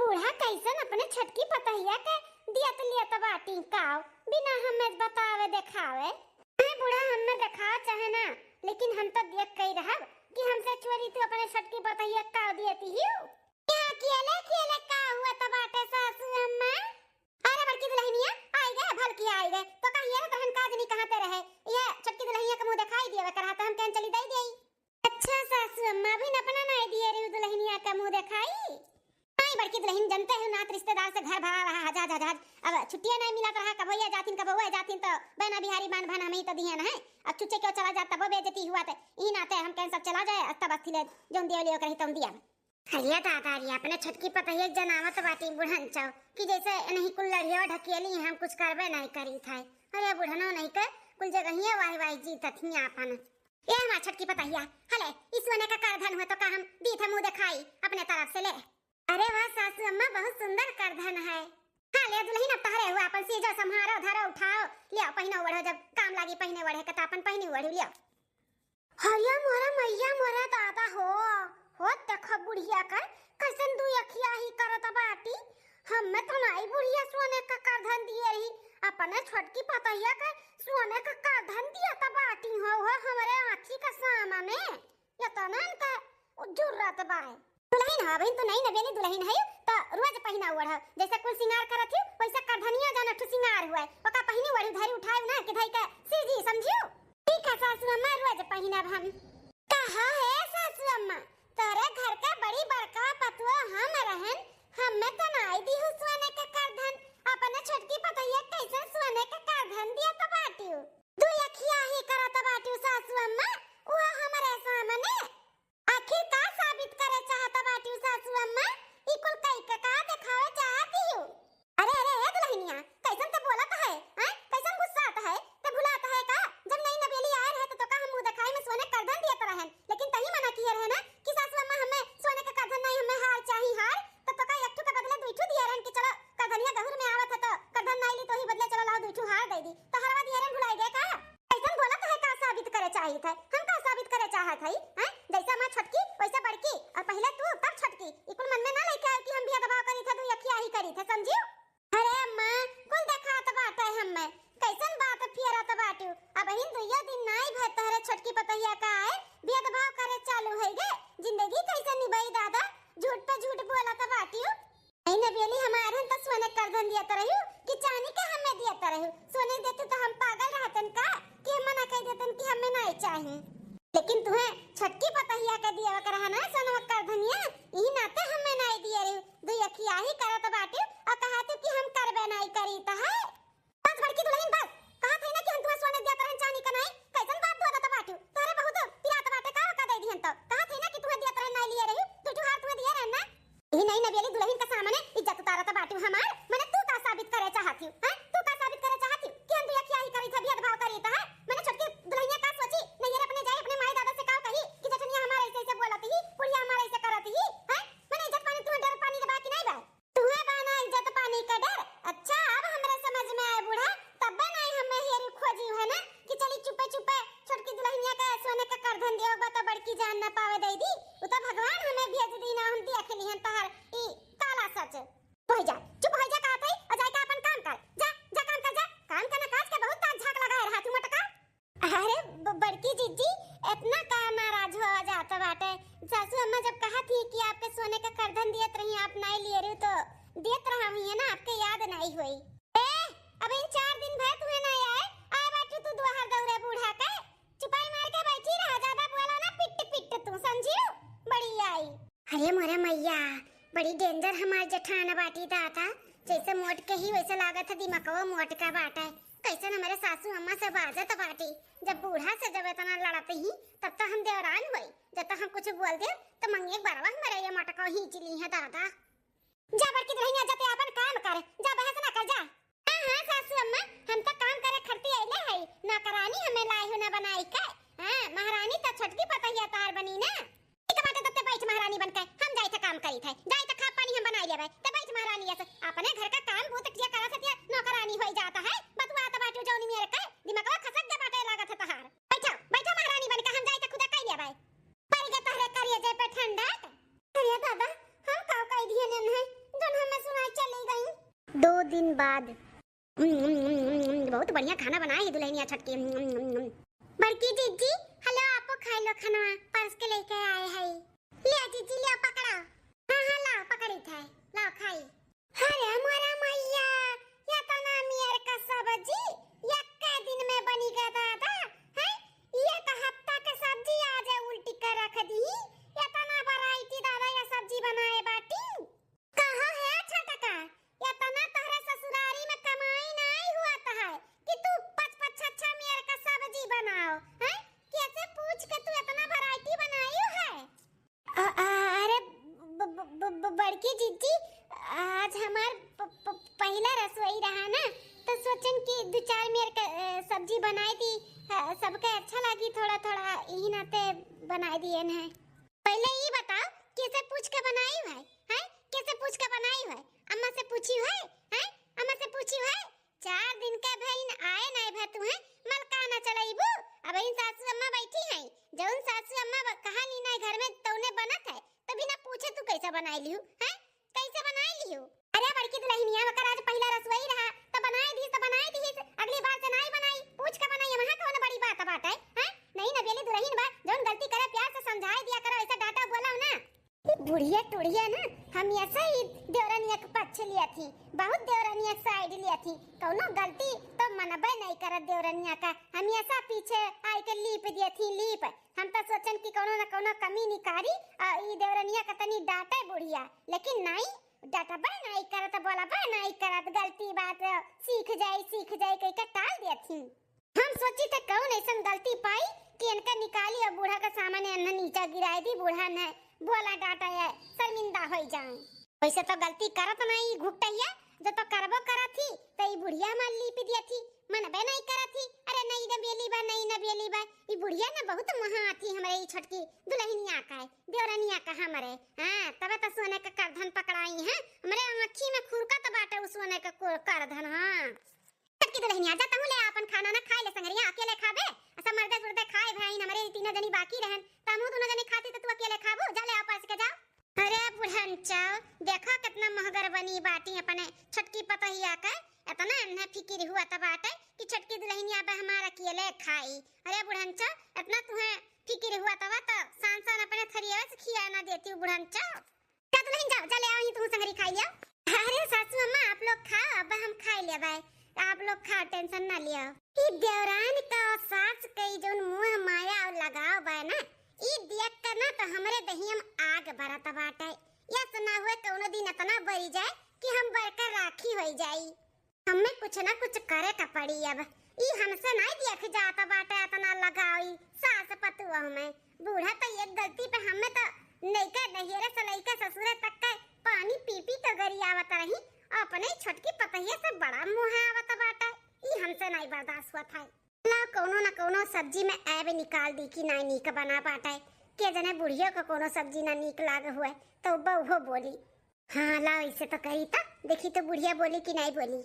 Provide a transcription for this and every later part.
बूढ़ा कैसन अपने छटकी पतहिया के दिया तो लिया तो बाटी काव बिना हमें बतावे देखावे। मैं बूढ़ा हमें दिखाओ चाहे ना, लेकिन हम तो देख कही रहब कि हमसे चोरी तू अपने छटकी पतहिया काव दियती ही यहाँ केले का हुआ तो बाटे सासू अम्मा। अरे बड़की दुल्हनिया आई गए भलकी आई गए तो कहिए ना तहन काज नहीं कहां पे रहे ये छटकी दुल्हनिया का मुंह दिखाई दिया करा तो हम कहीं चली दई देई। अच्छा सासू अम्मा भी न अपना नहीं दिए रे दुल्हनिया का मुंह दिखाई। बड़की दुल्हन जनते हैं नात रिश्तेदार से घर भरा रहा हजार हजार अब छुट्टियां नहीं मिला रहा कब भैया जातिन कब हुआ जातिन तो बहना बिहारी बान भाना में ही तो दिया ना है। अब चुच्चे क्यों चला जाता वो बेइज्जती हुआ थे ई नाते हम कहीं सब चला जाए तब असली जोन दियो लियो कही तुम दिया हरिया दादा री अपने छटकी पता है जनावत बाटी बुढ़न चाव कि जैसे नहीं कुल लड़ियो ढकेली हम कुछ करबे नहीं करी था। अरे बुढ़नो नहीं के कुल जगह ही वाही वाही जी तथिया अपन ये हमार छटकी पता है हले इस वने का करधन हुआ तो का हम दी थे मुंह दिखाई अपने तरफ से ले। अरे वाह सासू अम्मा बहुत सुंदर करधन है। हाँ ले दुल्हन अब तहरे हुआ अपन सीजो संभारो धरो उठाओ लियो पहिनो ओढ़ो जब काम लागी पहिने ओढ़े के त अपन पहिने ओढ़ लियो। हरिया मोरा मैया मोरा दादा हो देखो बुढ़िया का कैसन दू अखिया ही करत बाटी हमें तो नहीं बुढ़िया सोने का करधन दिए रही अपने छटकी पतैया का सोने का करधन दिया त बाटी हो हमरे आँखी का सामने ये तो ना का जरूरत बाए। दुल्हन हा बहन तो नहीं नवेली दुल्हन है तो रोज पहिना ओढ़ जैसे कुल सिंगार करत ही वैसे करधनिया जाना ठु सिंगार हुआ ओका पहिनी ओढ़ी धरी उठाए ना कि धई के सीजी समझियो। ठीक है सासू अम्मा रोज पहिनब हम। कहा है सासू अम्मा तोरे घर के बड़ी बड़का पतुआ हम रहन हमें तो नहीं दी हु सोने के करधन अपने छटकी पतैया कैसे सोने के करधन दिया तो बाटियो दू अखिया ही करत बाटियो सासू अम्मा वो हमरे सामने आखिर का साबित करे चाहता बाटियो सासू अम्मा ई कुल कई का दिखावे चाहती हो। अरे दुल्हनिया कैसन तो बोलत है हैं कैसन गुस्सात है तो भुलाता है का जब नई नवेली आए रहे तो का हम मुंह दिखाई में सोने करधन दिया तो रहन लेकिन तही मना किए रहे ना कि सासू अम्मा हमें सोने का करधन नहीं हमें हार चाहिए हार तो का एक ठू के बदले दुईठू दिया रहन कि चलो करधनिया गहुर में आवत है तो करधन नहीं ली तो ही बदले चलो लाओ दुईठू हार दे दी तो हरवा दिया रहन भुलाई गए का कैसन बोलत है का साबित करे चाहिए था हम का साबित करे चाहत है हैं जैसा मैं छटकी वैसे बड़की और पहले तू तब छटकी इकुल मन में ना लेके आए कि हम भी दबाव करी था दू अखिया ही करी था समझियो। अरे अम्मा कुल देखात बाटे हमें कैसन बात फिरत बाटू अब हिन दुइया दिन नाई भतहरे छटकी पतहिया का है भेदभाव करे चालू है गे जिंदगी कैसे निभाई दादा झूठ पे झूठ बोलत बाटियो। नहीं नवेली हमारे तो सोने करधन दिया तो रहियो कि चांदी के हमें दिया तो रहियो सोने देते तो हम पागल रहतन का कि मना कह देतन कि हमें नहीं चाहिए लेकिन तुम्हें छटकी पतहिया का दिया कर ना सोनवा करधनिया ई नाते हमें नहीं दिए रे दू अखिया ही करत बाटी और कहत कि हम करबे नहीं करी त है बस बड़की दुल्हन बस कहा थे ना कि हम तुम्हें सोने दिया तरहन चांदी का नहीं कैसन बात बोलत बाटी तोरे बहुत पिरात बाटे का दे दिहन तो कहा थे ना कि तुम्हें दिया तरहन नहीं लिए रही तू हाथ तुम्हें दिया रहना ई नहीं नवेली दुल्हन का सामने इज्जत उतारत बाटी हमार माने तू का साबित करे चाहती है तू का साबित करे चाहती कि हम दू अखिया ही करी था भेदभाव करी त है माने छटकी दुल्हनिया का सोची नहीं अपने जाए अपने माई दादा से का कही कि जठनिया हमारे ऐसे बोलत ही पुड़िया हमारे ऐसे करत ही है माने इज्जत पानी तुम्हें डर पानी दबा कि नहीं बा तुम्हें बाना इज्जत पानी का डर। अच्छा अब हमरे समझ में आए बूढ़ा तब नहीं हमें हेरी खोजी है ना कि चली चुपे चुपे छटकी दुल्हनिया का सोने का करधन दियो बता बड़की जान ना पावे दई दी वो तो भगवान हमें भेज दी ना हम देख लिहन तहर ई काला सच हो जा चुप हो जा कहत है और जाके अपन काम कर जा काम कर जा काम करना काज के बहुत ताक झाक लगा है हाथ मटका। अरे बड़की जीजी इतना का नाराज हो जाता बाटे सासू अम्मा जब कहा थी कि आपके सोने का करधन दियत रही आप नहीं लिए रही तो देत रहा हुई है ना आपके याद नहीं हुई ए अब इन 4 दिन भर तुम्हें नहीं आए बाटू तू दोहर दौरे बूढ़ा का चुपाई मार के बैठी रहा ज्यादा बोला ना पिट तू समझियो बड़ी आई। अरे मोरे मैया बड़ी डेंजर हमार जठाना बाटी दाता जैसे मोट के ही वैसे लागत है दिमागवा मोट का बाटा है कैसे हमारे सासू अम्मा से बाजत बाटी जब बूढ़ा से जब इतना लड़ते ही तब तो हम देवरान हुई जब तक हम कुछ बोल दे तो मंगे बरवा मेरे ये मटका खींच ली है दादा जा बड़की दुल्हनिया जाते अपन काम कर जा बहस ना कर जा। हां सासू अम्मा हम तो काम करे खरती आइले है ना करानी हमें लाई हो ना बनाई का हां महारानी तो छटकी पतैया तार बनी ना एक बात दत्ते बैठ महारानी बनके हम जाई थे काम करी थे जाई थे खा पानी हम बनाई लेबे ते बैठ महारानी ऐसे अपने घर का काम बहुत किया करा सतिया नौकरानी होई जाता है बतवा तो बाटू जौनी मेरे का दिमागवा खसक दे बाटे लागत है तहार बैठो महारानी बनके हम जाई थे खुदा कई लेबे पर के तहरे करिए जे पे ठंडा अरे दादा हम काव कई दिए ने है जोन 2 दिन बाद बहुत बढ़िया खाना बनाई है दुल्हनिया छठ की। बड़की जीजी हेलो, आपको खाई लो खाना परस के लेके आए हैं। ले जीजी ले पकड़ो। हां हां लाओ पकड़ी थे, लाओ खाई। अरे हमारा मैया या तना मियर का सब्जी एक दिन में बनी गया दादा है। ये तो हफ्ता के सब्जी आज उल्टी कर रख दी। या तना वैरायटी दादा या सब्जी बनाए बाटी। कहां है छटका? या तना तोहरे ससुरारी में कमाई नहीं हुआ है कि तू पच अच्छा मियर का सब्जी बनाओ है। कैसे पूछ के तू इतना वैरायटी बनाई है? अरे बड़की जीजी आज हमार पहला रसोई रहा ना, तो सोचन कि 2-4 मियर का सब्जी बनाई थी। सबके अच्छा लगी, थोड़ा थोड़ा यही नाते बनाई दिए हैं। पहले ये बताओ कैसे पूछ के बनाई है? हैं कैसे पूछ के बनाई है? अम्मा से पूछी है? हैं अम्मा से पूछी है? 4 दिन का बहन आए नहीं भै तू है मलका ना चलाईबू। अब इन सासू अम्मा बैठी हैं, जौन सासू अम्मा कहा नी ना घर में तौने बनत है, तो बिना पूछे तू कैसे बनाई लियो? हैं कैसे बनाई लियो? अरे बड़की दुल्हनिया मकर आज पहला रसोई रहा तो बनाई दी, तो बनाई दी, अगली बार से नहीं बनाई, पूछ के बनाई। वहां कौन बड़ी बात है? हैं नहीं ना बेली दुल्हन बा, जौन गलती करे प्यार से समझाई दिया करो, ऐसा डांटा बोला ना। बुढ़िया टुड़िया ना हम ऐसा ही देवरानिया के पक्ष लिया थी, बहुत देवरानिया साइड लिया थी। कौनो गलती तो मनबे नहीं करत देवरानिया का, हम ऐसा पीछे आई के लीप दिया थी लीप। हम तो सोचन कि कोनो न कोनो कमी निकारी और ई देवरानिया का तनी डांटे बुढ़िया, लेकिन नहीं डांटबे नहीं करत, बोलबे नहीं करत, गलती बात सीख जाए कह के टाल दिया थी। हम सोची थे कौन ऐसा गलती पाई कि इनका निकाली और बूढ़ा का सामान अन्ना नीचे गिराई दी। बूढ़ा ने बोला डांटा है शर्मिंदा हो जाए। वैसे तो गलती करत नहीं घुटैया, जो तो करबो करत थी तो ई बुढ़िया मार लीप दिया थी, मनबे नहीं करत थी। अरे नहीं न बेली बा, नहीं न बेली बा, ई बुढ़िया ना बहुत महा आती हमरे ई छटकी दुल्हनिया का है, देवरानिया का हमरे। हां तबे तो सोने का करधन पकड़ाई है हमरे आंखी में खुरकत बाटे उस सोने का करधन। हां छटकी दुल्हनिया जाता हूं, ले अपन खाना ना खाए ले संगरिया, अकेले खाबे ऐसा मर्दे सुर्दे खाए भाई हमरे तीनों जनी बाकी रहन, तमु दोनों जनी खाती तो तू अकेले खाबो। जा ले आपस के जा। अरे बुढ़नचा देखो कितना महगर बनी बाटी अपने छटकी पतहिया का, इतना अन्ना फिकिर हुआ त बाटे कि छटकी दुल्हनिया बे हमारा अकेले खाई। अरे बुढ़नचा इतना तुहे फिकिर हुआ तवा तो सांसन अपने थरिया से खिया ना देती हूं बुढ़नचा। जा दुल्हन जाओ, जा ले आओ ही तू संगरी खाई लिया। अरे सासू अम्मा आप लोग खाओ, अब हम खाई लेबे, आप लोग खाओ टेंशन ना लियो। ई देवरान का सास कई जोन मुंह माया और लगाव बा ना, ई देख कर ना तो हमरे दहियम आग बरत बाटे। या सुना हुए कोनो दिन इतना बरी जाए कि हम बरकर राखी होई जाई। हमें कुछ ना कुछ करे का पड़ी। अब ई हमसे नहीं देख जाता बाटे इतना लगाई सास पतुआ में। बूढ़ा तो एक गलती पे हमें तो नैका नहिरे से लइका ससुरे तक का पानी पी पी तो गरियावत रही, अपने छटकी पतहिया से बड़ा मुंह आवत बाटे। ई हमसे नहीं बर्दाश्त हुआ था। ला कोनो ना कोनो सब्जी में ऐब निकाल दी कि नहीं नीक बना पाटे। के जने बुढ़िया को कोनो सब्जी ना नीक लाग हुए तो बहु बोली हां ला इसे तो कही था, देखी तो बुढ़िया बोली कि नहीं बोली।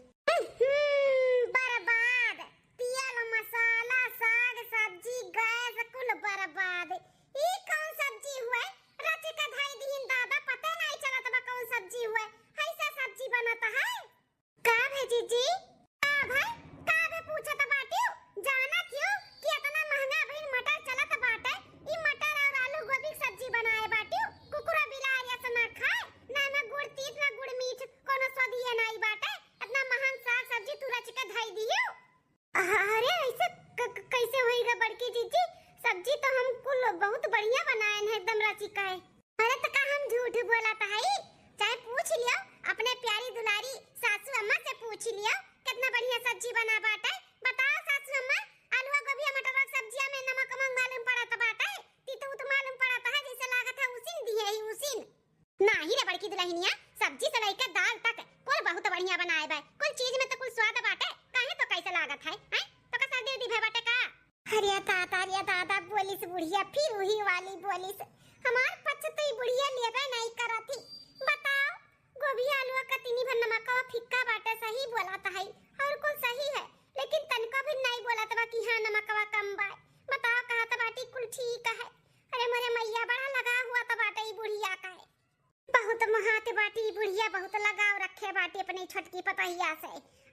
बर्बाद तेल मसाला साग सब्जी गैस कुल बर्बाद। ई कौन सब्जी हुए रच के धाई दीन दादा, पता नहीं चलत बा कौन सब्जी हुए। ऐसा सब्जी बनता है का भेजी जी? का भाई का बे पूछत बाटी जाना क्यों कि इतना महंगा भइल मटर चलत बाटे। ई मटर और आलू गोभी की सब्जी बनाए बाटी, कुकुरा बिलार ऐसा ना खाए ना में गुड़ तीत ना गुड़ मीठ कोनो स्वादिया नहीं बाटे। इतना महान साग सब्जी तू रच के धाई दियो। अरे ऐसे कैसे होईगा बड़की जीजी? सब्जी तो हम कुल बहुत बढ़िया बनाए हैं एकदम रची का है। अरे तो का हम झूठ बोलत है? चाहे पूछ लियो अपने प्यारी दुलारी सासू अम्मा से पूछ लियो कितना बढ़िया सब्जी बना बाटे। बताओ सासू अम्मा आलू गोभी मटर और सब्जियां में नमक मालूम पड़त बाटे? तीतू तो मालूम पड़त है जैसे लागत है उसिन दिए ही उसिन। नाही रे बड़की दुल्हनिया, सब्जी से लेकर दाल तक कुल बहुत बढ़िया बनाए बा। कुल चीज में तो कुल स्वाद बाटे, काहे तो कैसे लागत है? हैं तो का सर्दी दी भे बाटे का? अरे दादा बोलिस बुढ़िया फिर वही वाली बोलिस। हमार पछ तो ई बुढ़िया लेबे नहीं करती। बताओ गोभी आलू का तीनी भर नमक का फिक्का बाटे, सही बोलत है और कुल सही है, लेकिन तनको भी नहीं बोलत बा कि हां नमकवा कम बा। बताओ कहा त बाटी कुल ठीक है। अरे मोरे मैया बड़ा लगा हुआ त बाटे ई बुढ़िया का है, बहुत महात बाटे। बाटी बुढ़िया बहुत लगाव रखे बाटी अपनी छोटकी पतहिया से।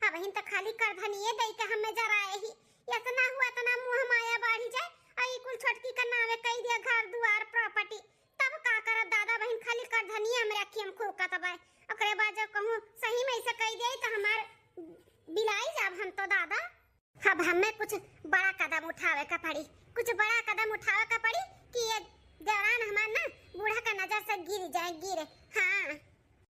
अब हिन तो खाली कर धनिए दई के हमें जराए ही इतना हुआ तना मुंह माया बढ़ी जाए आई कुल छोटकी का नामे कई दिया घर दुआर प्रॉपर्टी तब का करब दादा बहन खाली कर धनिया में रखी हम खूब कतबा ओकरे बाद जब कहूं सही में ऐसे कह दे तो हमार बिलाई जाब हम तो दादा। अब हमें कुछ बड़ा कदम उठावे का पड़ी कुछ बड़ा कदम उठावे का पड़ी कि ये जवान हमार ना बूढ़ा का नजर से गिर जाए गिरे। हां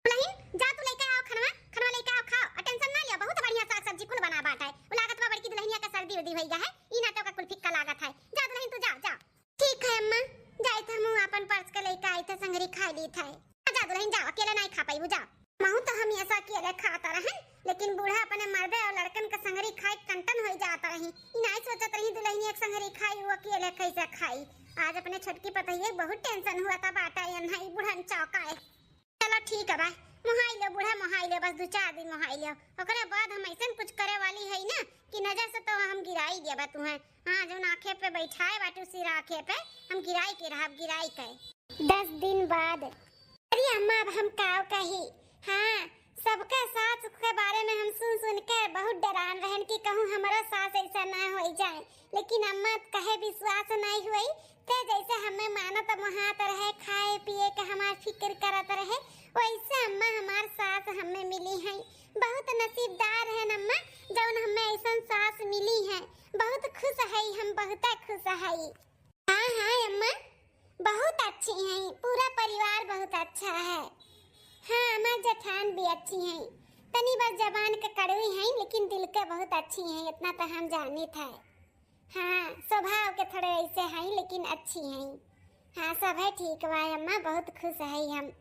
दुल्हन जा तू लेके आओ खनवा खनवा लेके आओ खाओ और टेंशन ना लियो बहुत बढ़िया साग सब्जी कुल बना बाटा है वो लागत बा बड़की दुल्हनिया का सर्दी उदी होई गा है ई ना तो का कुल फिक्का लागत है। जा दुल्हन तू जा जा ठीक है अम्मा जाई थ मु अपन पर्स के लेके आई थ संगरी खा ली था। जा दुल्हन जा अकेले नहीं खा पाई जा महू तो हम ऐसा अकेले खाता रहे लेकिन बूढ़ा अपने मर्दे और लड़कन का संगरी खाई कंटन हो जाता रही ई नहीं सोचत रही दुल्हनिया एक संगरी खाई वो अकेले कैसे खाई। आज अपने छोटकी पतहिए बहुत टेंशन हुआ था बाटा ये नहीं बुढ़न चौका है। चलो ठीक है भाई मोहाई लो बूढ़ा मोहाई लो बस 2-4 दिन मोहाई लो ओकरे बाद हम ऐसा कुछ करे वाली है ना कि नजर से तो हम गिराई देबा तुम्हें। हां जो आंखें पे बैठाए बाटू सिर आंखें पे हम गिराई के रहब गिराई के 10 दिन बाद। अरे अम्मा अब हम काव कही हां सबके सास के बारे में हम सुन के बहुत डरान रहन कि कहूं हमारा सास ऐसा ना हो जाए लेकिन अम्मा कहे विश्वास नहीं हुई ते जैसे हमें मानत महात रहे खाए पिए के हमार फिक्र करत रहे वैसे अम्मा हमार सास हमें मिली है। बहुत नसीबदार है अम्मा जौन हमें ऐसा सास मिली है बहुत खुश है हम बहुत खुश है। हां हां अम्मा बहुत अच्छी है पूरा परिवार बहुत अच्छा है। हां हमार जेठान भी अच्छी है तनी बस जबान के कड़वी है लेकिन दिल के बहुत अच्छी है इतना तो हम जानी था। हाँ स्वभाव के थोड़े ऐसे हैं लेकिन अच्छी हैं। हाँ सब है ठीक बा अम्मा बहुत खुश है हम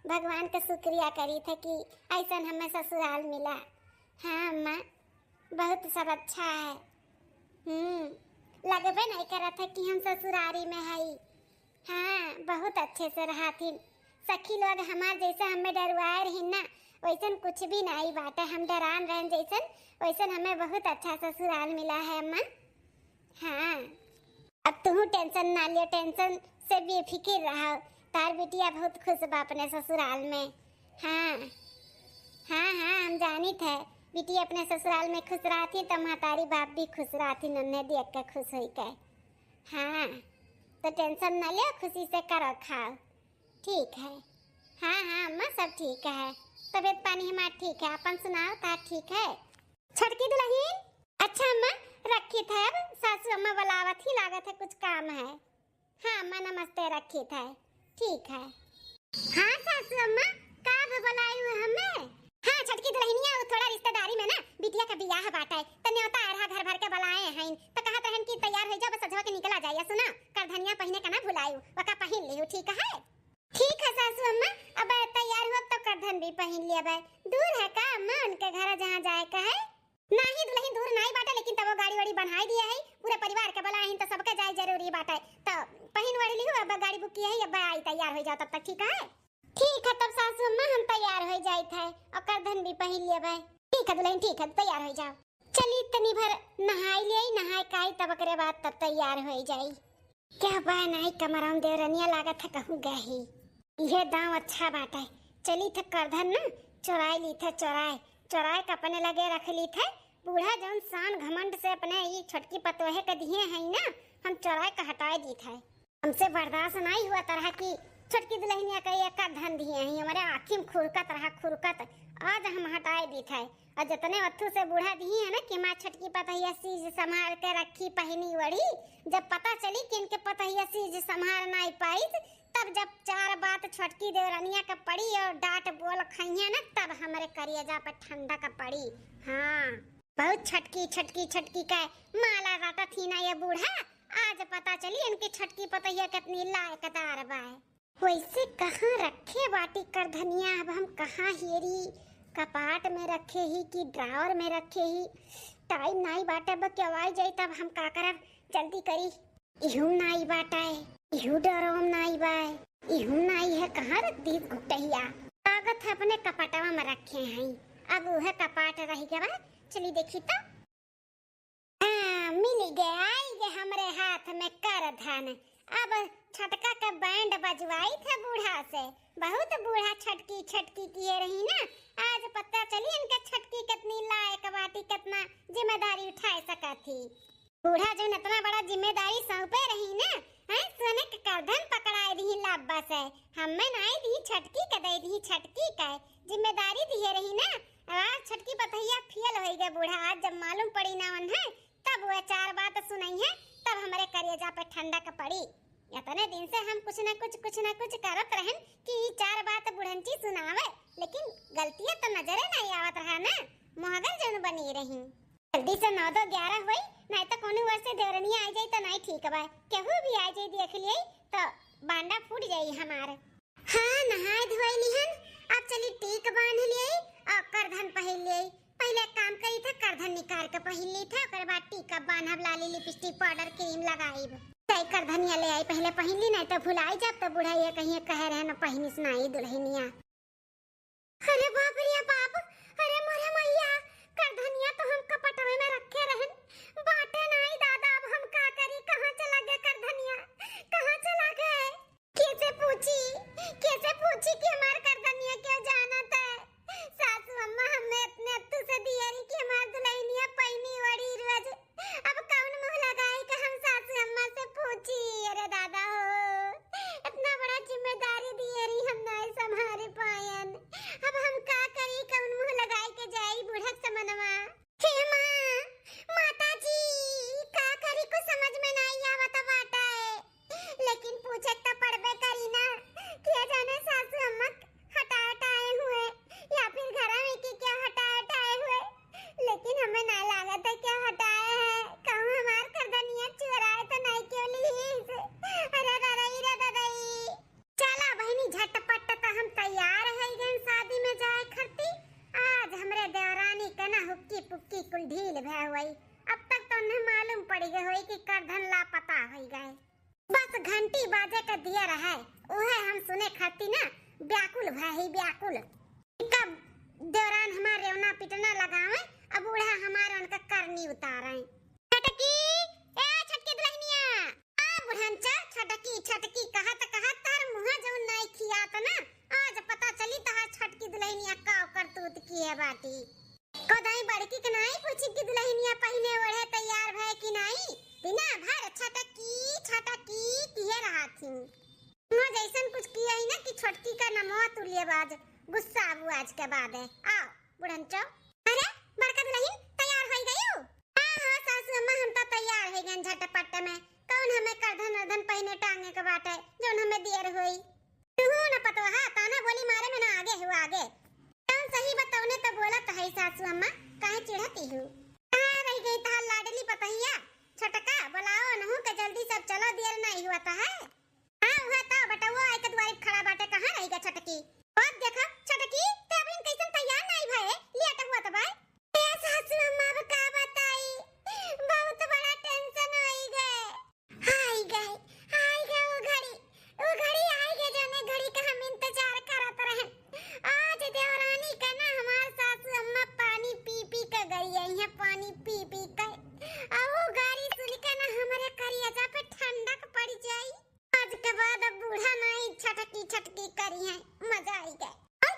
भगवान का शुक्रिया करी थे कि ऐसा हमें ससुराल मिला। हाँ अम्मा बहुत सब अच्छा है। लगबे नहीं करा था कि हम ससुरारी में है। हाँ बहुत अच्छे से रहा थी सखी लोग हमार जैसे हमें डरवाए रही ना वैसन कुछ भी नहीं बात है हम डरान रहन जैसन वैसन हमें बहुत अच्छा ससुराल मिला है अम्मा। हाँ अब तू टेंशन ना लियो टेंशन से बेफिक्र रहो तार बेटिया बहुत खुश बा अपने ससुराल में। हाँ हाँ हाँ हम जानी थे बेटी अपने ससुराल में खुश रहती तो महतारी बाप भी खुश रहती नन्हे देख के खुश हुई के। हाँ तो टेंशन ना लियो खुशी से करो खाओ ठीक है। हाँ हाँ अम्मा सब ठीक है तबीयत पानी हमारा ठीक है अपन सुनाओ तार ठीक है। छटकी दुल्हन अच्छा अम्मा रखी थे अब सासू अम्मा बुलावत ही लागत है कुछ काम है। हाँ अम्मा नमस्ते रखी थे ठीक है। हाँ सासू अम्मा का बुलाई हुए हमें। हाँ छटकी दुल्हनिया थोड़ा रिश्तेदारी में ना बिटिया का बियाह बाटा है तने होता है घर भर के बुलाए हैं तो कहत रहन कि तैयार हो जा बस सजवा के निकला जाए सुना कर धनिया पहने का ना भुलायू वका पहन लियो ठीक है। ठीक है सासू अम्मा अब तैयार हुआ तो करधन भी पहन लिया दूर है का अम्मा उनके घर जहाँ जाए का है नहीं दुल्हन दूर नहीं बाटा लेकिन तब वो गाड़ी वाड़ी बनाई दिया है पूरे परिवार के बुलाए तो सबके जाए जरूरी बाटा है तो पहन वाली लियो अब गाड़ी बुक किया है अब आई तैयार हो जाओ तब तक ठीक है। ठीक है तब सासू अम्मा हम तैयार हो जाए थे और करधन भी पहन लिया भाई ठीक है दुल्हन ठीक है तैयार हो जाओ चली तनी भर नहाई ले नहाए काई तब करे बाद तब तैयार हो जाई क्या बा नहीं कमराम देवरनिया लागत है कहूँ गही ये दांव अच्छा बाटा है चली थे करधन ना चोराई ली थे चोराए के अपने लगे रख ली थे बूढ़ा जौन शान घमंड से अपने ये छोटकी पतोहे के दिए हैं ना हम चोराए के हटाए दी थे हमसे बर्दाश्त नहीं हुआ तरह की छोटकी दुल्हनिया का एक धन दिए हैं हमारे आँखी में खुरकत रहा खुरकत आज हम हटाए दी थे और जितने वत्थु से बूढ़ा दिए है ना कि माँ छोटकी पतहिया सीज संभाल के रखी पहनी वड़ी जब पता चली कि इनके पतहिया सीज संभाल नहीं पाई तब जब 4 बात छोटकी देवरानिया का पड़ी और डांट बोल खइया ना तब हमारे करियजा पे ठंडा का पड़ी। हाँ बहुत छटकी का माला राता थी ना ये बूढ़ा आज पता चली इनकी छटकी पतैया कितनी लायकदार बा। वैसे कहाँ रखे बाटी कर धनिया अब हम कहाँ हेरी कपाट में रखे ही कि ड्रावर में रखे ही टाइम नहीं बाटे अब क्या आई जाए तब हम का करब जल्दी करी इहू नहीं बाटाए इहू डरोम नहीं बाय इहू नहीं है कहाँ रख दी घुटहिया कागज अपने कपाटवा में रखे हैं अब वह कपाट रह गया चली देखी तो मिल गया आई हमारे हाथ में कर धन अब छटका का बैंड बजवाई था बूढ़ा से। बहुत बूढ़ा छटकी छटकी किए रही ना। आज पता चली इनका छटकी कितनी लायक बाटी, कितना जिम्मेदारी उठा सका थी। बूढ़ा जो इतना बड़ा जिम्मेदारी सौंपे रही ना, हैं सोने के करधन पकड़ाए दी लाब्बा से। हमें नाई दी छटकी के दे दी छटकी का जिम्मेदारी दिए रही ना। आज छटकी पतैया फियल हो गए बूढ़ा। आज जब मालूम पड़ी ना वन है तब वो चार बात सुनाई है, तब हमारे करेजा पे ठंडक पड़ी। इतने दिन से हम कुछ ना कुछ करत रहन कि चार बात बुढ़ंची सुनावे, लेकिन गलतियां तो नजरे नहीं आवत रहा ना। मोहगल जन बनी रही। जल्दी से 9 दो 11 हुई, नहीं तो कोनो वर्ष से देवरनिया आ जाई तो नहीं ठीक बा। केहू भी आ जाई देख लिए तो बांडा फूट जाई हमारे। हां नहाय धोई लिहन, अब चली टीक बांध लिए और करधन पहन लिए। पहले काम करी था, करधन निकाल के पहन ली था, ओकर बाद टीका बांधब, लाली लिपस्टिक पाउडर क्रीम लगाईब। तई करधनिया ले आई पहले पहन ली, नहीं तो भुलाई जब तो बुढ़ा ये कहीं कह रहे न पहिनिस नहीं दुल्हनिया। अरे बाप रे बाप, अरे मोरे मैया, करधनिया तो हम कपटवे में रखे रहन, बाटे नहीं दादा। अब हम का करी, कहां चला गया करधनिया, कहां चला गए? कैसे पूछी कि हमार करधनिया क्यों जानत है? सासू अम्मा हमें अपने अत्तू से दियरी कि हमार दुल्हनिया पहिनी वड़ी रोज। अब कौन मुंह लगाई कि हम सासू अम्मा से पूछी? अरे दादा हो, इतना बड़ा जिम्मेदारी दियरी हम नहीं संभाल पायन। अब हम का करी, कौन मुंह लगाई के जाई बूढ़क समनवा? हे मां, माताजी, का करी को समझ में नहीं आवत बाटा है, लेकिन पूछे तो पड़बे करी ना। क्या जाने सासू अम्मा हटाए हुए या फिर घर में की क्या हटाए हुए, लेकिन हमें ना लागत है क्या हटाए है। कहूं हमार करधनिया चुराए तो नहीं क्यों ली इसे? अरे दादाई, चला बहनी झटपट तो हम तैयार है गए शादी में जाए खरती। आज हमरे देवरानी के ना हुक्की पुक्की कुल ढील भे हुई। अब तक तो उन्हें मालूम पड़ी गई होई कि करधन लापता हो गए। बस घंटी बाजे का दिया रहा, ओहे हम सुने खरती ना, व्याकुल भाई व्याकुल। कब देवरान हमारे रेवना पिटना लगावे, अब बूढ़ा हमारा उनका करनी उतारे। छटकी, ए छटकी दुल्हनिया, आ बुढ़ंचा छटकी कहत तार मुंह जो नहीं खियात ना, आज पता चली तार छटकी दुल्हनिया का करतूत की है बाटी। कदाई बड़की के नहीं पूछी कि दुल्हनिया पहने ओढ़े तैयार भय कि नहीं। बिना भर छटकी किए रहा थी। मुझे जैसन कुछ किया ही ना कि छटकी का नमवा तुलिए बाज गुस्सा आबू आज के बाद है। आओ बुढ़ंचो, अरे बड़का दुल्हन तैयार हो गई हो? हां सासू अम्मा हम तो तैयार हो गए झटपट में। कौन हमें करधन पहने टांगे के बाटे जोन हमें देर होई। तू न पतवा ताना बोली मारे में ना आगे कौन सही बताओ ने तो बोला तो है सासू अम्मा, काहे चिढ़ती हो? कहां रह गई तार लाडली पतहिया? छटका बुलाओ नहु के जल्दी सब चलो, देर नहीं हुआ था है। हां हुआ था बेटा, वो आके द्वार खड़ा बाटे, कहां रह गया छटकी? और देखा छटकी ते अबलिन कैसन तैयार नहीं भए, लिया हुआ था भाई। ए सासू अम्मा अब का बताई, बहुत बड़ा टेंशन होई गए। आई गए वो घड़ी आई गए जोने घड़ी का हम इंतजार करत रहे। आज देवरानी का ना हमार सासू अम्मा पानी पी के गई है, पानी पी के अब वो गाड़ी सुन के ना हमारे करिया पे ठंडक पड़ जाई। आज के बाद अब बूढ़ा नहीं छटकी करी है, मजा आई गए। और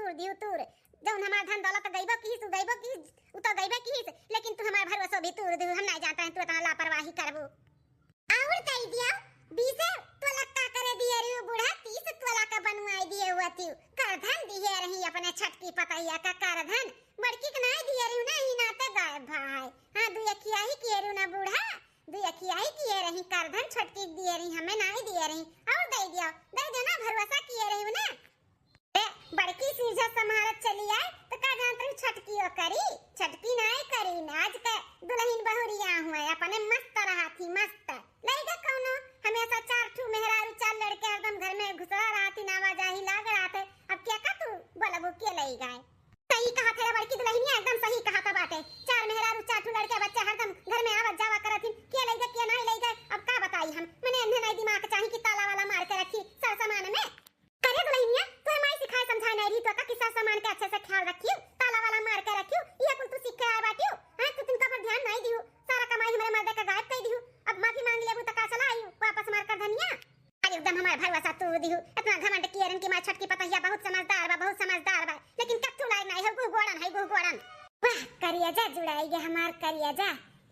तूर दियो तूर जौन हमार धन दौलत गइबो की तू गइबो की उ तो गइबे की लेकिन तू हमार भरोसा भी तूर दियो हम नहीं जानते हैं तू इतना लापरवाही करबो और कह दिया 20 तोला का करे दिए रे बूढ़ा 30 तोला का बनवाई दिए हुआ थी करधन दिए रही अपने छटकी पतैया का करधन बड़की के नहीं दिए रे नहीं नाते गायब भाई हां दू अखिया ही किए रे ना बूढ़ा दू अखिया ही किए रही करधन छटकी दिए रही हमें नहीं दिए रही और दे देना भरोसा किए रही ना बड़की सीधा समारत चली आए तो का जानते छटकी करी छटकी नहीं करी आज के दुल्हन बहुरिया हुए अपने मस्त रहा थी मस्त लइका कौनो हमेशा चार ठू मेहरारू चार लड़के एकदम घर में घुसा रहा थी नावाजाही लाग रहा थे अब क्या का तू बोलबो के लई गए सही कहा था बड़की दुल्हनिया एकदम सही कहा था बाटे चार मेहरारू चार ठू लड़के बच्चे हरदम घर में आवत जावा करत के लई गए के नहीं लई गए अब का बताई हम मने अन्ने नहीं दिमाग चाहिए कि ताला वाला मार के रखी सर सामान में करे दुल्हनिया तो हमारी सिखाए समझाए नहीं रही तो का किस्सा सामान के अच्छे से ख्याल रखियो ताला वाला मार के रखियो ये कुल तू सीख के आए बाटियो हां तू तुमका पर ध्यान नहीं दियो सारा कमाई हमारे मर्दे का गायब कर दियो अब माफी मांग लेबू त का चला आइयो वापस मार कर धनिया अरे एकदम हमार भरवसा तू दियो इतना घमंड किए रन की मां छटकी पतैया बहुत समझदार बा लेकिन कत्तू लायक नहीं है गु गोड़न वाह करिया जा जुड़ाई गे हमार करिया जा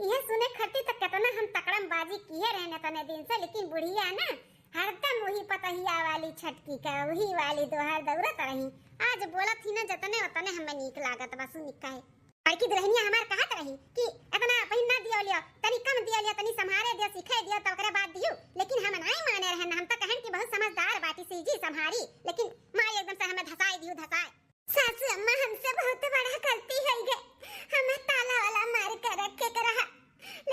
ये सुने खट्टी तक कितना हम तकड़म बाजी किए रहने तने दिन से लेकिन बुढ़िया ना हरदम वही पतहिया वाली छटकी का वही वाली दोहर दौड़त रही आज बोलत थी ना जतने उतने हमें नीक लागत बस निकाय बड़की दुल्हनिया हमार कहत रही कि इतना पहिना दियो लियो तनी कम दियो लियो तनी संभारे दियो सिखाए दियो तो ओकरे बाद दियो लेकिन हम नहीं माने रहन हम तो कहन कि बहुत समझदार बाटी सीजी संभारी लेकिन मां एकदम से हमें धसाई दियो धसाए सासू अम्मा हमसे बहुत बड़ा गलती है गे हमें ताला वाला मार कर रखे के रहा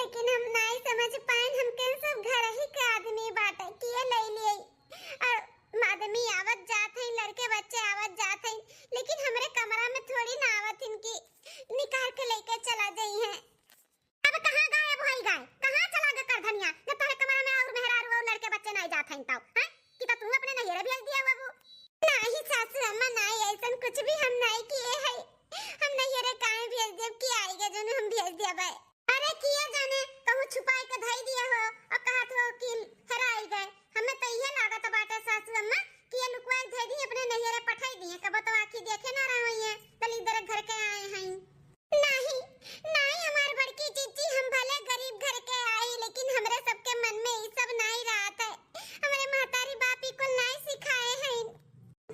लेकिन हम नहीं समझ पाए हम के सब घर ही के आदमी बाटे किए ले लिए और आदमी आवत जात है लड़के बच्चे आवत जात है लेकिन हमरे कमरा में थोड़ी ना आवत इनकी निकाल के लेके चला गई है अब कहां गायब होई गए कहां चला गए कर धनिया जब तेरे कमरा में और मेहरारू और लड़के बच्चे नहीं जात हैं तब हैं कि तू अपने नैहरे भेज दिया बाबू नहीं सासू अम्मा नहीं ऐसा कुछ भी हम नहीं किए हैं हम नैहरे काहे भेज देब कि आएगा जो हम भेज दिया भाई अरे किए जाने कहूं छुपाई के धई दिया हो और कहा तो कि हराई गए हमें तो ये लागत बाटे सासू अम्मा कि ये लुकवाई धई दी अपने नैहरे पठाई दी कब तो आखी देखे ना रही है तली इधर घर के आए हैं नहीं नहीं हमार बड़की चीची हम भले गरीब घर के आए लेकिन हमरे सबके मन में ये सब नहीं रहत है हमरे महतारी बापी को नहीं सिखाए हैं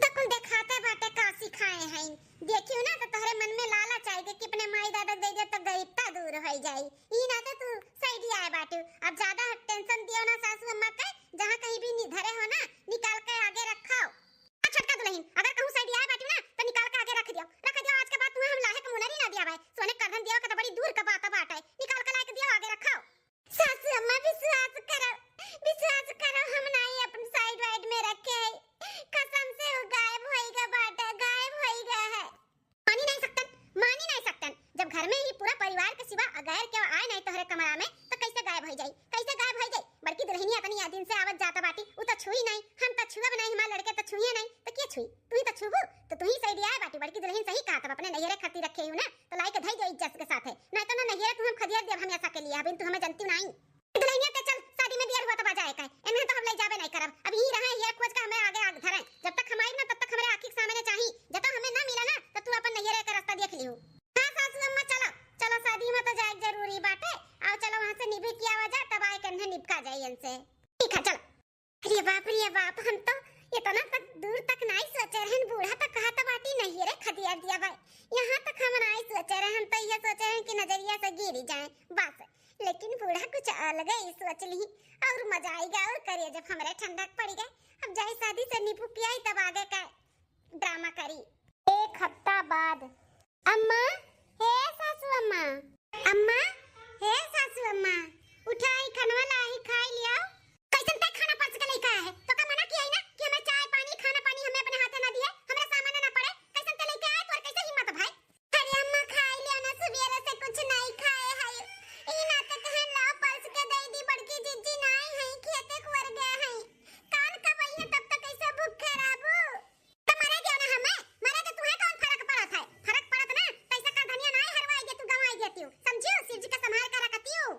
तो कुल दिखाते बाटे का सिखाए हैं देखियो ना तो तोहरे मन में लालच आएगा कि अपने माई दादा दे दे तो गरीबता दूर हो जाई ई ना तो तू सही आए बाटू अब ज्यादा टेंशन दियो ना सासू अम्मा के जहां कहीं भी निधरे हो ना निकाल के आगे रखाओ छटका दुल्हन अगर कहूं सही आए बाटू ना तो निकाल के आगे रख दियो आज के बाद तुम्हें हम लाहे के मुनरी ना दिया भाई सोने करधन दियो के तो बड़ी दूर का बात है निकाल के लाके दियो आगे रखाओ सासू अम्मा विश्वास करो हम नहीं अपन साइड वाइड में रखे है कसम से वो गायब होएगा बाटा गायब होएगा है मानी नहीं सकतन जब घर में ही पूरा परिवार के सिवा अगैर के आए नहीं तोहरे कमरा में तो कैसे गायब हो जाई बड़की दुल्हनिया तनी दिन से आवत जाता बाटी उ तो छुई नहीं हम तो छुआ नहीं हमारे लड़के तो छुए नहीं तो के छुई तू ही तो छुबू तो तू ही सही आए बाटी बड़की दुल्हन सही कहा तब अपने नैहरे खती रखे हो ना तो लाई के धई जो इज्जत के साथ है नहीं तो ना नैहरे तुम हम खदिया देब हमेशा के लिए अभी तू हमें जानती नहीं दुल्हनिया ते चल शादी में बियाह हुआ तो बजाए का एने तो हम ले जाबे नहीं करब अब यही रहे ये खोज के हमें आगे धरे जब तक हमारी ना तब तक हमारे आंखी के सामने चाहिए जब तक हमें ना मिला ना तो तू अपन नैहरे का रास्ता देख लियो हां सासू अम्मा चलो शादी में तो जाए जरूरी बाटे आओ चलो वहां से निभे किया वजह तब आए कंधे निपका जाए इनसे ठीक है चलो अरे बाप हम तो इतना तक दूर तक नहीं सोचे रहन बूढ़ा तक कहा तो बाटी नैहरे खदिया दिया भाई यहां तक हम नहीं सोचे रहे हम तो ये सोचे हैं कि नजरिया से गिर जाए बस लेकिन बूढ़ा कुछ अलग ही सोच ली और मजा आएगा और करिए जब हमारे ठंडक पड़ गए अब जाए शादी से निपुकी आई तब आगे का ड्रामा करी 1 हफ्ता बाद अम्मा हे सासू अम्मा उठाई खनवा लाई खाई लिया कैसन तक खाना पच के लेके आए है तो का मना किया है ना कि हमें चाय पानी खाना पानी हमें अपने हाथे ना दिए हमरा सामने ना पड़े कैसन ते लेके आए तो कैसे हिम्मत भाई अरे अम्मा खाई लिया ना सुबेरे से कुछ नहीं खाए है ई ना तक है लाओ पच के दे दी बड़की जीजी नहीं है खेते कुर गए हैं कान का वही तब तक कैसे भूखे रहबो तो मरे गयो ना हमें मरे तो तुम्हें कौन फर्क पड़त है फर्क पड़त ना पैसा का धनिया नहीं हरवाई दे तू गवाई देती हो समझियो शिव जी का संभाल कर रखती हो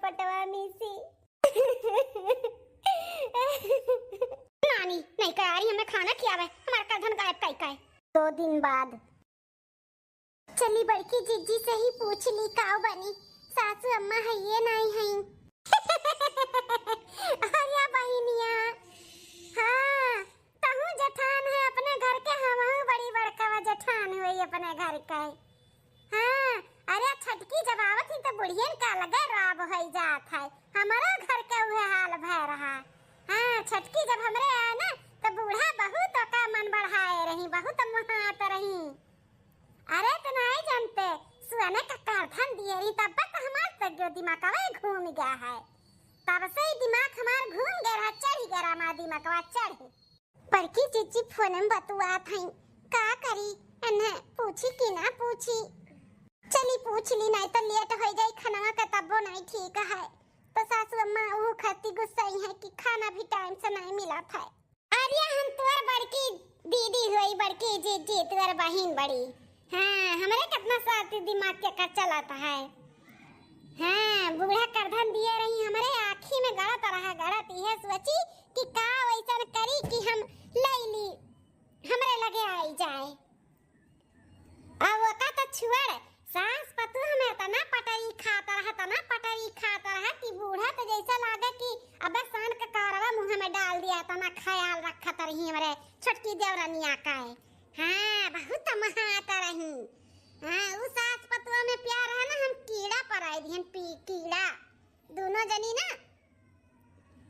पटवा मिसी। नानी नहीं कह रही हमें खाना खियावे, हमारा करधन गायब काई काई। 2 दिन बाद चली बड़की जीजी से ही पूछ ली काव बनी, सासू अम्मा है ये नहीं है। अरे बहिनिया हाँ तहु जठान है अपने घर के, हमहु बड़ी बड़का जठान हुई अपने घर का। हाँ अरे छटकी जब आवत ही तो बुढ़ियन का लगे राब हो जात है, हमारा घर का वह हाल भय रहा। हाँ छटकी जब हमरे आए ना तो बूढ़ा बहुत का मन बढ़ाए रही, बहुत मुहात रही। अरे तो नहीं जानते सुने का करधन दिए रही तब तक हमार तक जो दिमाग घूम गया है, तब से ही दिमाग हमार घूम गया रहा, चढ़ गया हमारा दिमाग चढ़। बड़की जीजी फोन में बतुआ थी का करी, इन्हें पूछी कि ना पूछी, चली पूछ ली नहीं तो लेट हो जाए खाना का तब्बो नहीं ठीक है। तो सासू अम्मा वो खाती गुस्साई है कि खाना भी टाइम से नहीं मिला था। अरे हम तुअर बड़की दीदी हुई, बड़की जीजी तुअर बहन बड़ी। हाँ हमारे कितना साथी दिमाग के कर चलाता है। हाँ बूढ़ा करधन दिए रही, हमारे आँखी में गड़त रहा, गड़त है सोची कि का वैसा करी कि हम ले ली हमरे लगे आई जाए। अब वो का तो छुआड़ सास पतु हमें तना पटरी खाता रहा कि बूढ़ा तो जैसा लागे कि अबे सान का कारवा मुंह में डाल दिया, तना ख्याल रखत रही हमारे छोटकी देवरानिया का है। हाँ बहुत महाता रही। हाँ उस सास पतुआ में प्यार है ना, हम कीड़ा पर आई दिहन कीड़ा दोनों जनी ना।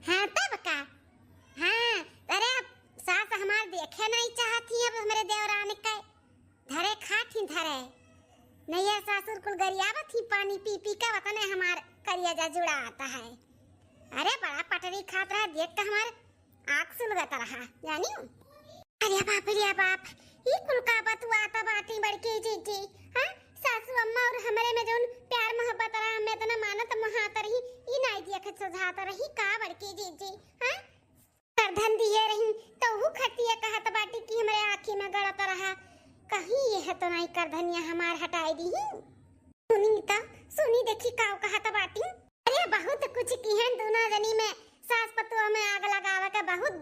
हाँ तब का हाँ अरे सास हमार देखे नहीं चाहती, अब हमारे देवरानी का धरे खाठी धरे नहीं है, सासुर कुल गरियावत ही पानी पी पी का वतने हमार करियाजा जुड़ा आता है। अरे बड़ा पटरी खात रहा, देख कर हमार आँख सुलगत रहा जानी। अरे बाप ये कुल का बतुआ आता बाटी बड़की जीजी। हाँ सासू अम्मा और हमारे में जो प्यार मोहब्बत रहा, हमें तो ना मानत महात रही, ये नहीं दिया खत सुझाता रही का बड़की जीजी। हाँ करधन दिए रही तो वो खटिया कहत बाटी कि हमारे आँखी में गड़त रहा, कहीं यह तो नहीं करधनिया हमार हटाई दी। सुनी देखी काव कहत बाटी। अरे बहुत कुछ की है दोनों जनी में, सास पतुआ में आग लगावे का बहुत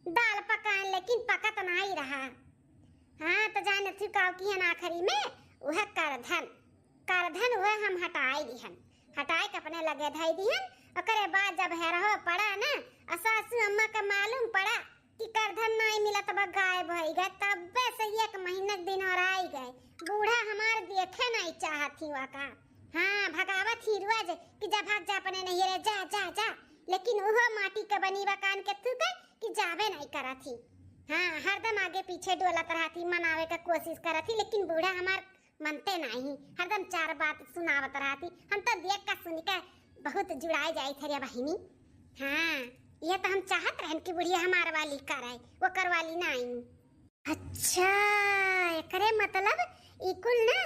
दाल पकाए लेकिन पकत नहीं रहा। हाँ तो जाने थी काव की है आखिरी में वह करधन वह हम हटाई दिहन, हटाए के अपने लगे धाई दिहन। ओकरे बाद जब हैरहो पड़ा ना सासू अम्मा का मालूम पड़ा कि करधन नहीं मिला तब गायब हो गए, तब से 1 महीना दिन और आई गए। बूढ़ा हमार देखे नहीं चाहती वाका। हाँ भगावत ही रोज कि जा भाग जा अपने नहीं रे जा जा जा, लेकिन वो माटी के बनी कान के थूके कि जावे नहीं करा थी। हाँ हरदम आगे पीछे डोलत रहा थी, मनावे का कोशिश करा थी, लेकिन बूढ़ा हमार मनते नहीं, हरदम 4 बात सुनावत रहा थी। हम तो देख कर सुन के बहुत जुड़ाई जाई थे रे बहिनी। हाँ यह तो हम चाहत रहन कि बुढ़िया हमार वाली कराए, वो करवाली नहीं। अच्छा एकरे मतलब इकुल ना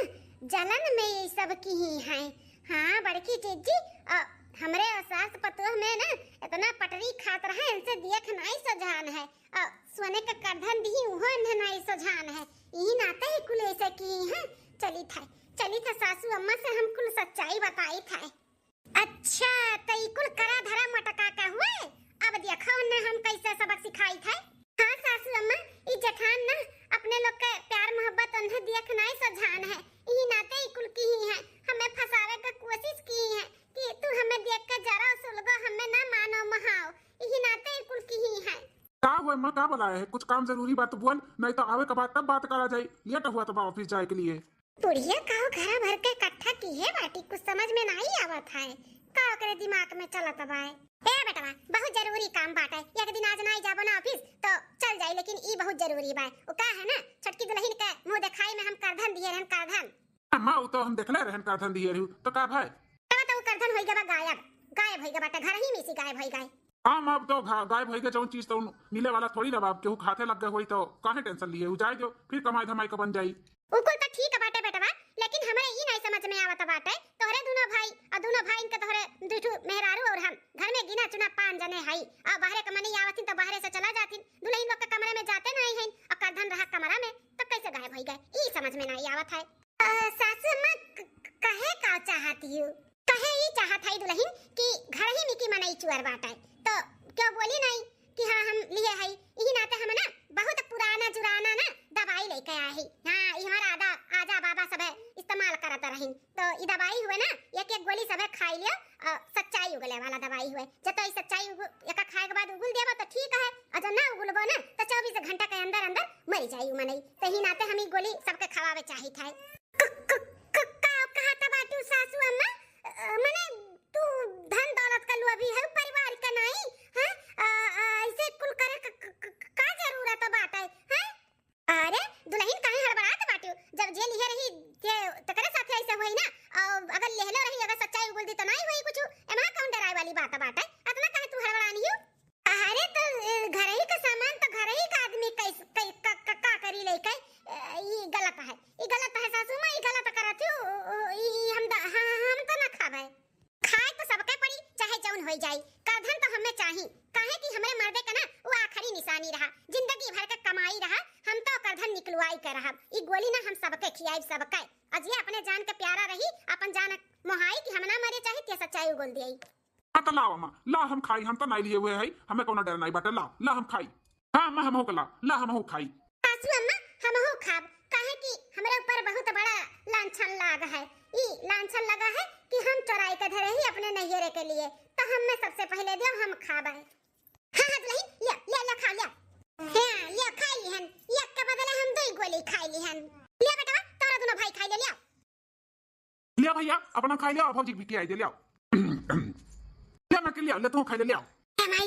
जलन में ये सब की ही है। हाँ बड़की जीजी हमरे सास पतोह में ना इतना पटरी खात रहा, इनसे देख नहीं सजान है, सोने का करधन दी उहो नहीं सजान है, यही नाते ही कुल ऐसे की है। चली था सासू अम्मा से हम कुल सच्चाई बताई था। अच्छा तो इकुल करा धरा मटका का हुए, अब देखो ना हम कैसे सबक सिखाई था। हाँ सासू अम्मा ई जठान ना अपने लोग के प्यार मोहब्बत उन्हें देख नहीं सजान है, यही नाते इकुल की ही है, हमें फंसावे का कोशिश की है कि तू हमें देख के जरा सुलगो, हमें ना मानो महाओ, यही नाते इकुल की ही है। का हुआ मां का बुलाया है, कुछ काम जरूरी बात बोल, नहीं तो आवे के बाद तब बात करा जाए। लेट हुआ तो ऑफिस जाए के लिए। बुढ़िया काहो घर भर के इकट्ठा की है बाटी, कुछ समझ में नहीं आवत है, का करे दिमाग में चलत बाय। ए बेटा बहुत जरूरी काम बाटे, एक दिन आज नहीं जाबो ना ऑफिस तो चल जाई, लेकिन ई बहुत जरूरी बाय। ओ का है ना छटकी दुल्हन के मुंह दिखाई में हम करधन दिए रहन, करधन अम्मा वो तो हम देखले रहन करधन दिए रहू तो का भाई तो करधन होई गबा गायब होई गबा, घर ही में से गायब होई गए। हम अब तो गायब होई गए, जौन चीज तो मिले वाला थोड़ी ना बाप, केहू खाते लग गए होई तो काहे टेंशन लिए, उ जाए जो फिर कमाई धमाई के बन जाई। उकुल तो ठीक बाटे बेटवा, लेकिन हमें ई नहीं समझ में आवत बाटे, तोहरे दोनों भाई और दोनों भाई के तोहरे दुठू मेहरारू और हम घर में गिना चुना 5 जने हई, अब बाहरे कमाने आवत तो बाहरे से चला जाती, दुल्हन लोग के कमरे में जाते नहीं हैं, और करधन रहा कमरा में तो कैसे गायब होई गए, ई समझ में नहीं आवत है। सासू अम्मा कहे का चाहती हो, कहे ई चाहत है दुल्हन कि घर ही में की मनई चुअर बाटे, तो क्यों बोली नहीं कि हाँ हम लिए है। यही नाते हम ना बहुत पुराना जुराना ना दवाई लेके आए ही। हाँ ई हमारा आदा आजा बाबा सब इस्तेमाल करत रही, तो ई दवाई हुए ना एक एक गोली सब खाई लियो, सच्चाई उगले वाला दवाई हुए। जब तो ई सच्चाई एक खाए के बाद उगल देबो तो ठीक है, और जब ना उगलबो ना तो 24 घंटा के अंदर अंदर मर जाई मनई। तही नाते हम ई गोली सबके खवावे चाही था। कहा बाटू सासू अम्मा, मने तू धन दौलत का लुआ भी है, परिवार का नहीं है, ऐसे कुल करे का जरूरत बाटे है। अरे दुल्हन काहे हड़बड़ात बाटू, जब जे लिहे रही के तकरे साथे ऐसा होई ना, अगर लेहलो रही अगर सच्चाई बोल दी तो नहीं होई कुछ। एमा कौन डराए वाली बात बाटे, अतना काहे तू हड़बड़ानी हो। अरे तो घर ही का सामान तो घर ही का आदमी का करी लेके, ई गलत है, ई गलत है सासू मां, ई गलत करत हो। ई हम तो ना खावे, खाए तो सबके पड़ी चाहे जौन होई जाई। करधन तो हमें चाही, काहे कि हमरे मर्दे का ना वो आखिरी निशानी रहा, जिंदगी भर का कमाई रहा, हम तो करधन निकलवाई कर रहा। ई गोली ना हम सबके खियाई सबके, अजिए अपने जान के प्यारा रही, अपन जान मोहाई कि हम ना मरे चाहे ते सच्चाई बोल दियई। हाँ तो लाओ अम्मा, ला हम खाई, हम तो नहीं लिए हुए है, हमें कोनो डर नहीं बाटे। ला हम खाई। हाँ अम्मा हम हो ला हम हो खाई। सासू अम्मा हम हो खाब, काहे कि हमरे ऊपर बहुत बड़ा लांछन लागा है। ई लांछन लगा है कि हम चोराई के धरे ही अपने नैहरे के लिए, तो हम में सबसे पहले दियो हम खाबे। हाँ दुल्हन ले खा लिया। हां ये खाई लिहन, एक के बदले हम दो गोली खाई लिहन। ले बेटा तोरा दोनों भाई खाई ले लिया। लिया भैया अपना खाई लिया, भौजी भी आई दे लिया। लिया मैं के लिया, ले तू खाई ले लिया।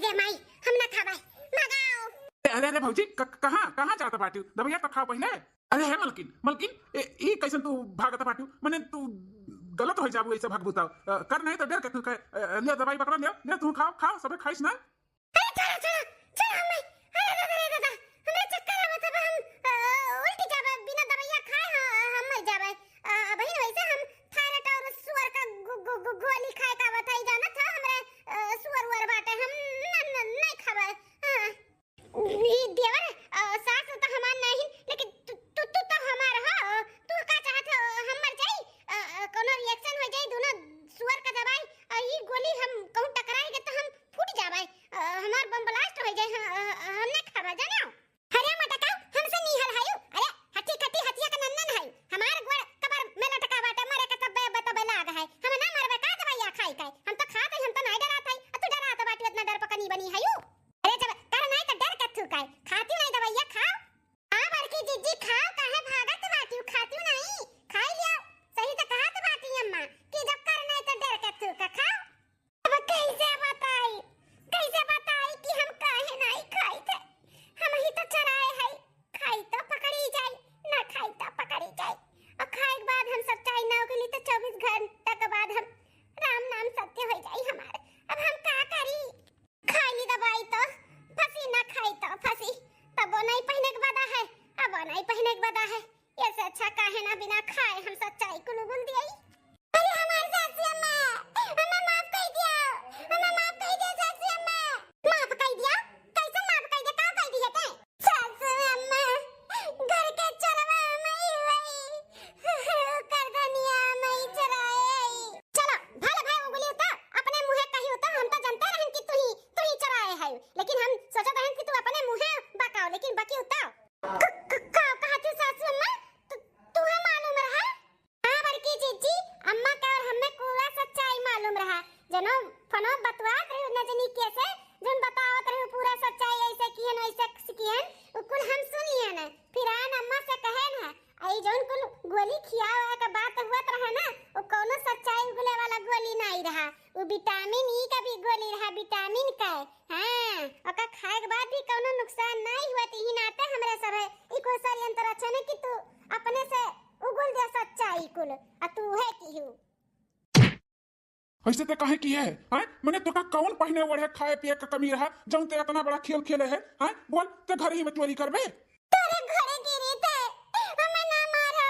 दे माई हम ना खाबे, मगाओ। अरे भौजी कहां जाता बाटू, दबैया तो खाओ पहले। अरे है मलकिन ई कैसन तू भागता बाटू, माने तू गलत हो जाबू ऐसे भागबू त कर नहीं तो डर के तू ले दवाई पकड़ ले तू खाओ सबे खाइस ना। अरे चल हमें, अरे दादा हमें चक्कर आवत है, हम उल्टी जाबे बिना दवाइया खाए हम मर जाबे। बहिन वैसे हम थायराइड और सुअर का गोली खाए का बताई जाना था, हमरे सुअर बाटे हम नहीं खाबे। ई देवर सास तो हमार नहीं, लेकिन तू तो हमार हो, तू का चाहत हम मर जाई, कोनो रिएक्शन हो जाई दोनों सुअर का दवाई, ई गोली हम कहूं टकराएगे तो हम फूट जाबे, हमार बम ब्लास्ट हो जाए, हम नहीं खाबे जानो। अरे मटका हमसे नहीं हलहायो, अरे हट्टी हथिया का नन्नन है, हमार गोड़ कबर में लटका बाटे, मरे का तब बतबे लाग है, हम ना मरबे का दवाइया खाई हम तो खात है, हम तो नहीं डरात है, तू डरात बाटी इतना डर पकनी बनी है। अरे जब कर नहीं तो डर कथु काय, खाती नहीं दवाइया खाओ। हां बड़की जीजी खाओ, काहे भागत बाटी, खाती नहीं खाई लिया। सही तो कहत बाटी अम्मा कि जब कर नहीं तो डर कथु का खाओ। अब कैसे बताई कि हम काहे नहीं खाई थे, हम ही तो चराए है, खाई तो पकड़ी जाए, ना खाई तो पकड़ी जाए, और खाए के बाद हम सच्चाई ना होगली तो 24 घंटा के बाद हम राम नाम सत्य हो जाई हमारे। अब हम का करी, खाई ली दवाई तो फंसी, ना खाई तो फंसी, तब वो नहीं पहने के बदा है, अब वो नहीं पहने के बदा है, ऐसे अच्छा काहे ना बिना खाए हम सच्चाई को लुगुल दियई। अरे हमारी सासी अम्मा हमें माफ कर दिया, हमें माफ कर दिया सासी अम्मा। माफ कर दिया कैसे माफ कर दिया, का कर दिया ते सासी अम्मा, घर के चरवा में ही वही कर दनिया में ही चराए। चलो भले भाई वो बोली होता अपने मुंह कही होता, हम तो जानते रहन कि तू ही चराए है, लेकिन हम सोचत रहन कि तू अपने मुंह बकाओ, लेकिन बकी होता कहा तू सासू अम्मा, तू है मालूम रहा। हां बड़की जीजी अम्मा का और हमें पूरा सच्चाई मालूम रहा, जनो फनो बतवात रहे न जनी कैसे जन बतावत रहे पूरा सच्चाई, ऐसे किहन वैसे किहन कुल हम सुन लिए न, फिर आन अम्मा से कहे न आई जौन कुल गोली खियावे का बात हुआ रहा ना, वो कोनो सच्चाई उगले वाला गोली नहीं रहा, वो विटामिन ई का भी गोली रहा, विटामिन का। हां ओका खाए के बाद भी कोनो नुकसान नहीं हुआ, ही नाते हमरे सब ई को षड्यंत्र अच्छा ने कि तू अपने से उगल दे सच्चाई कुल, आ तू है की हूं ऐसे ते काहे की है हैं, मने तो का कौन पहने वड़े खाए पिए का कमी रहा, जौन ते इतना बड़ा खेल खेले है हैं, बोल ते घर ही में चोरी करबे। तोरे घरे गिरी थे, हमें ना मारो,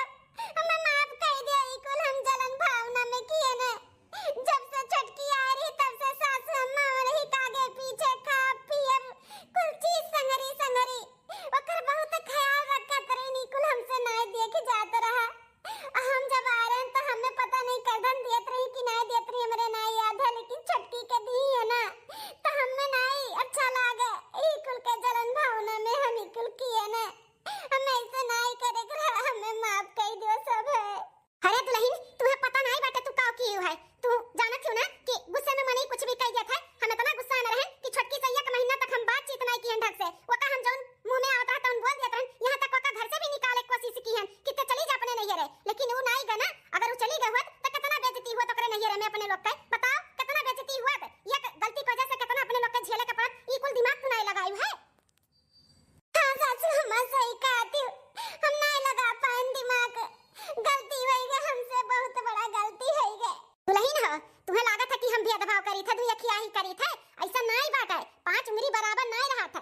हमें माफ कर दे, ई कुल हम जलन भावना में किए ने, जब से छटकी आ रही तब से सासू अम्मा और ही आगे पीछे खा पिए कुल चीज संगरी ओकर बहुत ख्याल रखत रही, कुल हमसे नहीं देख जात रहा, हम जब आ रहे हैं तो हमें पता नहीं करदन देत रही कि नहीं देत रही, हमरे नहीं की है। तू जानत हो ना कि गुस्से में मने कुछ भी कह दिया था। हम इतना गुस्सा न रहे कि छोटकी सैया का महीना तक हम बातचीत नहीं की ढंग से। वका हम जौन मुंह में आवता तौन बोल दिया रहन। यहां तक वका घर से भी निकाले की कोशिश की हन कि ते चली जा अपने नहीं रहे, लेकिन वो नहीं गना। अगर वो चली गई होत तो कितना बेइज्जती हुआ तो करे नहीं रहे में अपने लोग के। बताओ कितना बेइज्जती हुआ। ये गलती की वजह से कितना अपने लोग के झेले के पड़त। ई कुल दिमाग तू नहीं लगाई है। हां सासू हम सही कहती हूं, हम नहीं लगा पाए दिमाग। गलती हुई है हमसे, बहुत बड़ा गलती है ये। दुल्हन हो, तुम्हें लागत है कि हम भेदभाव करी थे, दुया खिया ही करी थे। ऐसा नहीं बात है, 5 उंगली बराबर नहीं रहा था।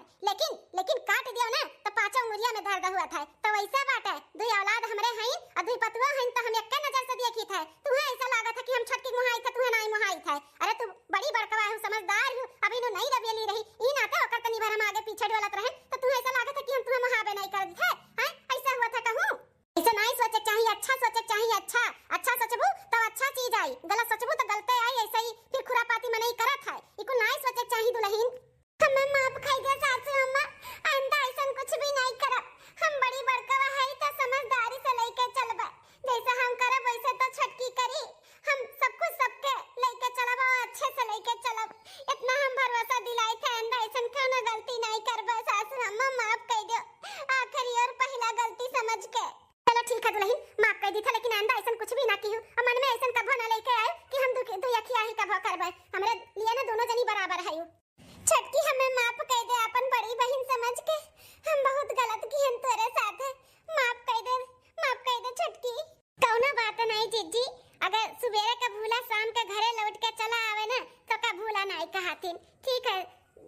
लेकिन काट दियो ना तो 5 उंगलियां में दर्द हुआ था। तो वैसा बात है, दुई औलाद हमरे हैं और दुई पतुआ हैं तो हम एक नजर से देखी थे। तुम्हें ऐसा लागत है कि हम छटकी मुहाई थे, तुम्हें नहीं मुहाई थे। अरे तू बड़ी बड़कवा है, समझदार है, अभी नो नहीं रवेली रही। ई नाते होकर तनी बार हम आगे पीछे डोलत रहे तो तुम्हें ऐसा लागत है कि हम तुम्हें मुहाबे नहीं कर थे। हैं ऐसा हुआ था कहूं? ऐसा नहीं सोचे चाहिए, अच्छा सोचे चाहिए। अच्छा सोचबू तो अच्छा चीज आई, गलत सोचबू तो गलते आई। ऐसे ही फिर खुरापाती में नहीं करत है। इको नहीं सोचे चाहिए दुल्हन। हमें माफ कर दे सासू अम्मा, आइंदा ऐसा कुछ भी नहीं करब। हम बड़ी बड़कवा है तो समझदारी से लेके चलबा। जैसा हम करब वैसे तो छटकी करी। हम सब कुछ सबके लेके चलब और अच्छे से लेके चलब। इतना हम भरोसा दिलाई थे, आइंदा ऐसा कोनो गलती नहीं करबा। सासू अम्मा माफ कर दो, आखिरी और पहला गलती समझ के। चलो ठीक है दुल्हन, माफ कर दी था, लेकिन आइंदा ऐसा कुछ भी ना की हो। और मन में ऐसा कभो ना लेके आए कि हम दुई अखिया ही कभो करबे। हमरे लिए ना दोनों जनी बराबर है। छटकी हमें माफ कर दे, अपन बड़ी बहन समझ के। हम बहुत गलत की हम तेरे साथ है। माफ कर दे छटकी। कौनो बात नहीं जीजी, अगर सुबेरे का भूला शाम के घरे लौट के चला आवे ना तो का भूला नहीं कहतीन। ठीक है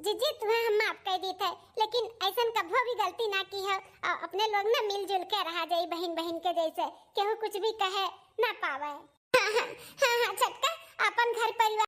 जीजी, तुम्हें हम माफ कर दी थे, लेकिन ऐसा कभो भी गलती ना की है। अपने लोग ना मिलजुल के रहा जाए बहन के जैसे, केहू कुछ भी कहे ना पावे। हाँ छटका, अपन घर परिवार